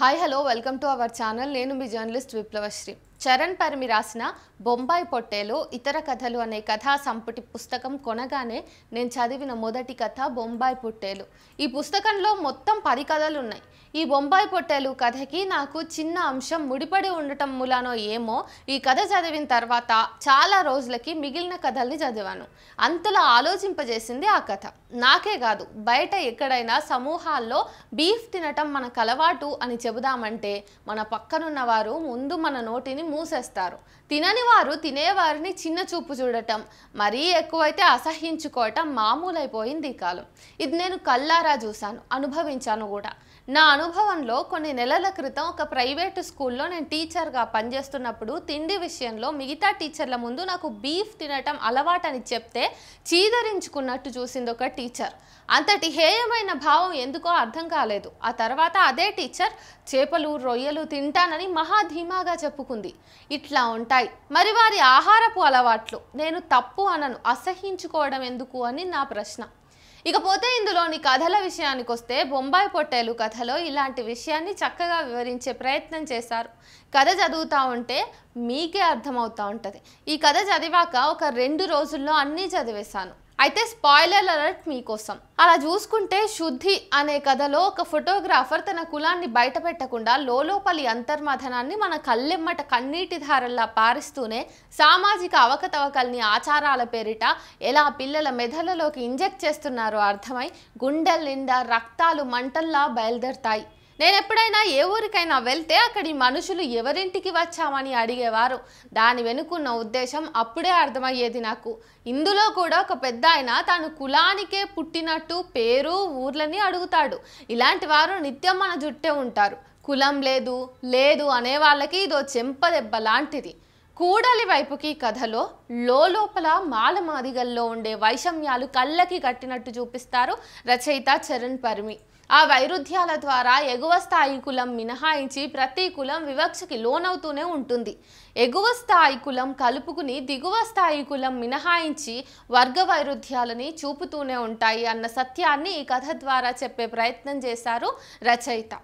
Hi hello welcome to our channel. నేను మీ journalist విప్లవశ్రీ. Charan Parimi రాసిన బొంబాయి పొట్టేలు ఇతర కథలు అనే కథా సంపుటి పుస్తకం కొనగానే నేను చదివిన మొదటి కథ బొంబాయి పొట్టేలు. ఈ పుస్తకంలో మొత్తం 10 కథలు ఉన్నాయి. ఈ బొంబాయి పొట్టేలు కథకి నాకు చిన్న అంశం ముడిపడి ఉండటం మూలానో ఏమో ఈ కథ చదివిన తర్వాత చాలా రోజులకి మిగిలిన కథల్ని చదివాను. అంతలా ఆలోచింపజేసింది ఆ కథ. నాకే కాదు, బయట ఎక్కడైనా సమూహాల్లో బీఫ్ తినటం మనకు అలవాటు అని చెబుదామంటే మన పక్కనున్న వారు ముందు మన నోటిని మూసేస్తారు. తినని వారు తినేవారిని చిన్న చూపు చూడటం, మరీ ఎక్కువైతే అసహ్యించుకోవటం మామూలైపోయింది ఈ కాలం. ఇది నేను కళ్ళారా చూశాను, అనుభవించాను కూడా. నా అనుభవంలో కొన్ని నెలల క్రితం ఒక ప్రైవేటు స్కూల్లో నేను టీచర్గా పనిచేస్తున్నప్పుడు తిండి విషయంలో మిగతా టీచర్ల ముందు నాకు బీఫ్ తినటం అలవాటని చెప్తే చీదరించుకున్నట్టు చూసింది ఒక టీచర్. అంతటి హేయమైన భావం ఎందుకో అర్థం కాలేదు. ఆ తర్వాత అదే టీచర్ చేపలు రొయ్యలు తింటానని మహాధీమాగా చెప్పుకుంది. ఇట్లా ఉంటాయి మరి వారి ఆహారపు అలవాట్లు. నేను తప్పు అనను, అసహ్యించుకోవడం ఎందుకు అని నా ప్రశ్న. ఇకపోతే ఇందులోని కథల విషయానికి వస్తే బొంబాయి పొట్టేలు కథలో ఇలాంటి విషయాన్ని చక్కగా వివరించే ప్రయత్నం చేశారు. కథ చదువుతూ ఉంటే మీకే అర్థమవుతూ ఉంటుంది. ఈ కథ చదివాక ఒక 2 రోజుల్లో అన్నీ చదివేశాను. అయితే స్పాయిలర్ అలర్ట్ మీకోసం. అలా చూసుకుంటే శుద్ధి అనే కథలో ఒక ఫోటోగ్రాఫర్ తన కులాన్ని బయట పెట్టకుండా లోపలి అంతర్మథనాన్ని మన కళ్ళెమ్మట కన్నీటి ధారల్లా పారిస్తూనే సామాజిక అవకతవకల్ని ఆచారాల పేరిట ఎలా పిల్లల మెదళ్ళలోకి ఇంజెక్ట్ చేస్తున్నారో అర్థమై గుండెల నిండా రక్తాలు మంటల్లా బయలుదేరుతాయి. నేను ఎప్పుడైనా ఏ ఊరికైనా వెళ్తే అక్కడి మనుషులు ఎవరింటికి వచ్చామని అడిగేవారు. దాని వెనుకున్న ఉద్దేశం అప్పుడే అర్థమయ్యేది నాకు. ఇందులో కూడా ఒక పెద్ద ఆయన తాను కులానికే పుట్టినట్టు పేరు ఊర్లని అడుగుతాడు. ఇలాంటి వారు నిత్యం మన చుట్టే ఉంటారు. కులం లేదు లేదు అనే వాళ్ళకి ఇదో చెంపదెబ్బ లాంటిది. కూడలి వైపుకి కథలో లోపల మాలమాదిగల్లో ఉండే వైషమ్యాలు కళ్ళకి కట్టినట్టు చూపిస్తారు రచయిత చరణ్ పరిమి. ఆ వైరుధ్యాల ద్వారా ఎగువ స్థాయి కులం మినహాయించి ప్రతి కులం వివక్షకి లోనవుతూనే ఉంటుంది. ఎగువ స్థాయి కులం కలుపుకుని దిగువ స్థాయి కులం మినహాయించి వర్గ వైరుధ్యాలని చూపుతూనే ఉంటాయి అన్న సత్యాన్ని ఈ కథ ద్వారా చెప్పే ప్రయత్నం చేశారు రచయిత.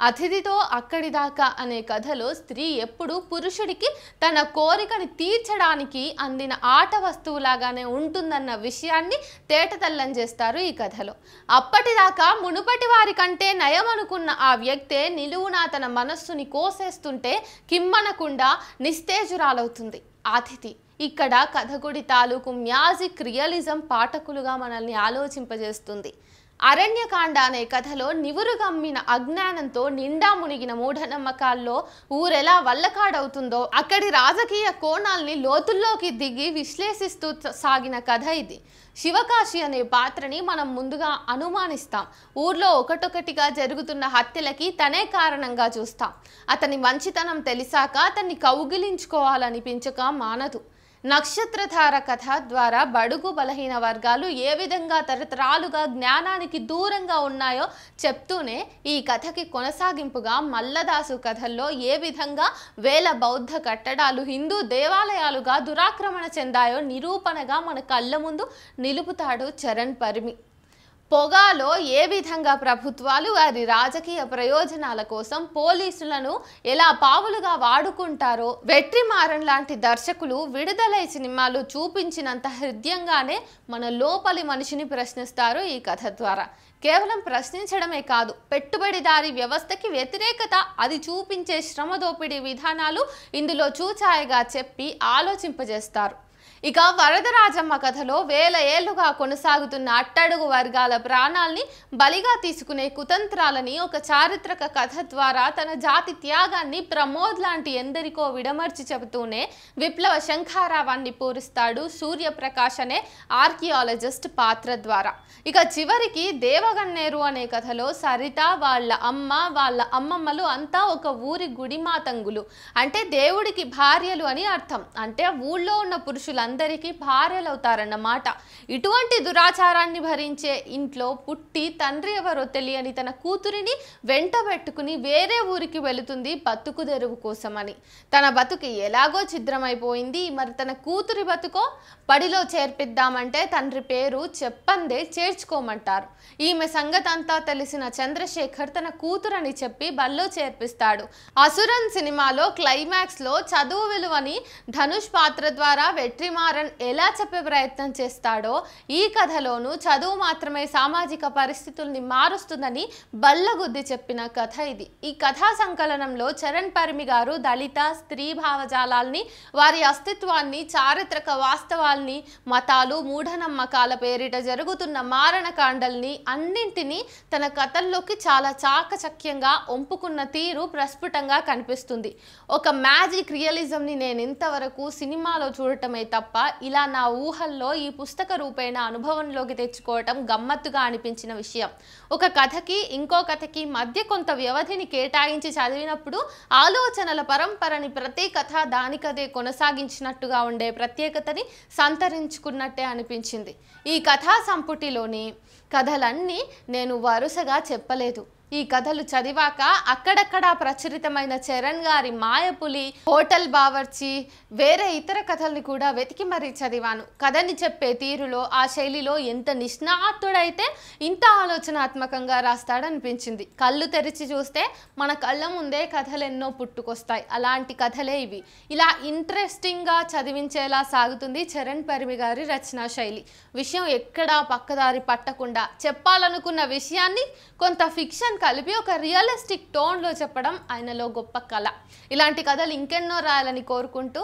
అతిథితో అక్కడి దాకా అనే కథలో స్త్రీ ఎప్పుడు పురుషుడికి తన కోరికని తీర్చడానికి అందిన ఆట వస్తువులాగానే ఉంటుందన్న విషయాన్ని తేటతెల్లం చేస్తారు ఈ కథలో. అప్పటిదాకా మునుపటి వారి కంటే నయమనుకున్న ఆ వ్యక్తే నిలువునా తన మనస్సుని కోసేస్తుంటే కిమ్మనకుండా నిస్తేజురాలవుతుంది అతిథి. ఇక్కడ కథకుడి తాలూకు మ్యాజిక్ రియలిజం పాఠకులుగా మనల్ని ఆలోచింపజేస్తుంది. అరణ్యకాండ అనే కథలో నివురుగమ్మిన అజ్ఞానంతో నిండా మునిగిన మూఢనమ్మకాల్లో ఊరెలా వల్లకాడవుతుందో అక్కడి రాజకీయ కోణాల్ని లోతుల్లోకి దిగి విశ్లేషిస్తూ సాగిన కథ ఇది. శివకాశి అనే పాత్రని మనం ముందుగా అనుమానిస్తాం. ఊర్లో ఒకటొకటిగా జరుగుతున్న హత్యలకి తనే కారణంగా చూస్తాం. అతని మంచితనం తెలిసాక అతన్ని కౌగిలించుకోవాలనిపించక మానదు. నక్షత్రధార కథ ద్వారా బడుగు బలహీన వర్గాలు ఏ విధంగా తరతరాలుగా జ్ఞానానికి దూరంగా ఉన్నాయో చెప్తూనే ఈ కథకి కొనసాగింపుగా మల్లదాసు కథల్లో ఏ విధంగా వేల బౌద్ధ కట్టడాలు హిందూ దేవాలయాలుగా దురాక్రమణ చెందాయో నిరూపణగా మన కళ్ళ ముందు నిలుపుతాడు చరణ్ పరిమి. పొగాలో ఏ విధంగా ప్రభుత్వాలు వారి రాజకీయ ప్రయోజనాల కోసం పోలీసులను ఎలా పావులుగా వాడుకుంటారో వెట్రిమారన్ లాంటి దర్శకులు విడుదలై సినిమాలు చూపించినంత హృదయంగానే మన లోపలి మనిషిని ప్రశ్నిస్తారు ఈ కథ ద్వారా. కేవలం ప్రశ్నించడమే కాదు, పెట్టుబడిదారీ వ్యవస్థకి వ్యతిరేకత, అది చూపించే శ్రమ దోపిడీ విధానాలు ఇందులో చూచాయగా చెప్పి ఆలోచింపజేస్తారు. ఇక వరదరాజమ్మ కథలో వేల ఏళ్లుగా కొనసాగుతున్న అట్టడుగు వర్గాల ప్రాణాల్ని బలిగా తీసుకునే కుతంత్రాలని ఒక చారిత్రక కథ ద్వారా తన జాతి త్యాగాన్ని ప్రమోద్ లాంటి ఎందరికో విడమర్చి చెబుతూనే విప్లవ శంఖారావాన్ని పూరిస్తాడు సూర్యప్రకాష్ అనే ఆర్కియాలజిస్ట్ పాత్ర ద్వారా. ఇక చివరికి దేవగన్నేరు అనే కథలో సరిత వాళ్ళ అమ్మ వాళ్ళ అమ్మమ్మలు అంతా ఒక ఊరి గుడిమాతంగులు, అంటే దేవుడికి భార్యలు అని అర్థం. అంటే ఊళ్ళో ఉన్న పురుషులంతా అందరికీ భార్యలవుతారన్నమాట. ఇటువంటి దురాచారాన్ని భరించే ఇంట్లో పుట్టి తండ్రి ఎవరో తెలియని తన కూతురిని వెంటబెట్టుకుని వేరే ఊరికి వెళుతుంది బతుకు తెరువు కోసమని. తన బతుకు ఎలాగో ఛిద్రమైపోయింది. మరి తన కూతురి బతుకో బడిలో చేర్పిద్దామంటే తండ్రి పేరు చెప్పందే చేర్చుకోమంటారు. ఈమె సంగతంతా తెలిసిన చంద్రశేఖర్ తన కూతురని చెప్పి బల్లో చేర్పిస్తాడు. అసురన్ సినిమాలో క్లైమాక్స్ లో చదువు విలువని ధనుష్ పాత్ర ద్వారా వెట్రిమారన్ ఎలా చెప్పే ప్రయత్నం చేస్తాడో ఈ కథలోనూ చదువు మాత్రమే సామాజిక పరిస్థితుల్ని మారుస్తుందని బల్లగుద్ది చెప్పిన కథ ఇది. ఈ కథా సంకలనంలో చరణ్ పరిమి గారు దళిత స్త్రీ భావజాలాల్ని, వారి అస్తిత్వాన్ని, చారిత్రక వాస్తవాల్ని, మతాలు, మూఢనమ్మకాల పేరిట జరుగుతున్న మారణకాండల్ని అన్నింటినీ తన కథల్లోకి చాలా చాకచక్యంగా ఒంపుకున్న తీరు ప్రస్ఫుటంగా కనిపిస్తుంది. ఒక మ్యాజిక్ రియలిజంని నేను ఇంతవరకు సినిమాలో చూడటమే తప్ప ఇలా నా ఊహల్లో ఈ పుస్తక రూపేణ అనుభవంలోకి తెచ్చుకోవటం గమ్మత్తుగా అనిపించిన విషయం. ఒక కథకి ఇంకో కథకి మధ్య కొంత వ్యవధిని కేటాయించి చదివినప్పుడు ఆలోచనల పరంపరని ప్రతి కథ దానికదే కొనసాగించినట్టుగా ఉండే ప్రత్యేకతని సంతరించుకున్నట్టే అనిపించింది. ఈ కథా సంపుటిలోని కథలన్నీ నేను వరుసగా చెప్పలేదు. ఈ కథలు చదివాక అక్కడక్కడ ప్రచురితమైన చరణ్ గారి మాయపులి, హోటల్ బావర్చి, వేరే ఇతర కథల్ని కూడా వెతికి మరీ చదివాను. కథని చెప్పే తీరులో, ఆ శైలిలో ఎంత నిష్ణాతుడైతే ఇంత ఆలోచనాత్మకంగా రాస్తాడనిపించింది. కళ్ళు తెరిచి చూస్తే మన కళ్ళ ముందే కథలు ఎన్నో పుట్టుకొస్తాయి. అలాంటి కథలే ఇవి. ఇలా ఇంట్రెస్టింగ్గా చదివించేలా సాగుతుంది చరణ్ పరిమి గారి రచనా శైలి. విషయం ఎక్కడా పక్కదారి పట్టకుండా చెప్పాలనుకున్న విషయాన్ని కొంత ఫిక్షన్ కలిపి ఒక రియలిస్టిక్ టోన్లో చెప్పడం ఆయనలో గొప్ప కళ. ఇలాంటి కథలు ఇంకెన్నో రాయాలని కోరుకుంటూ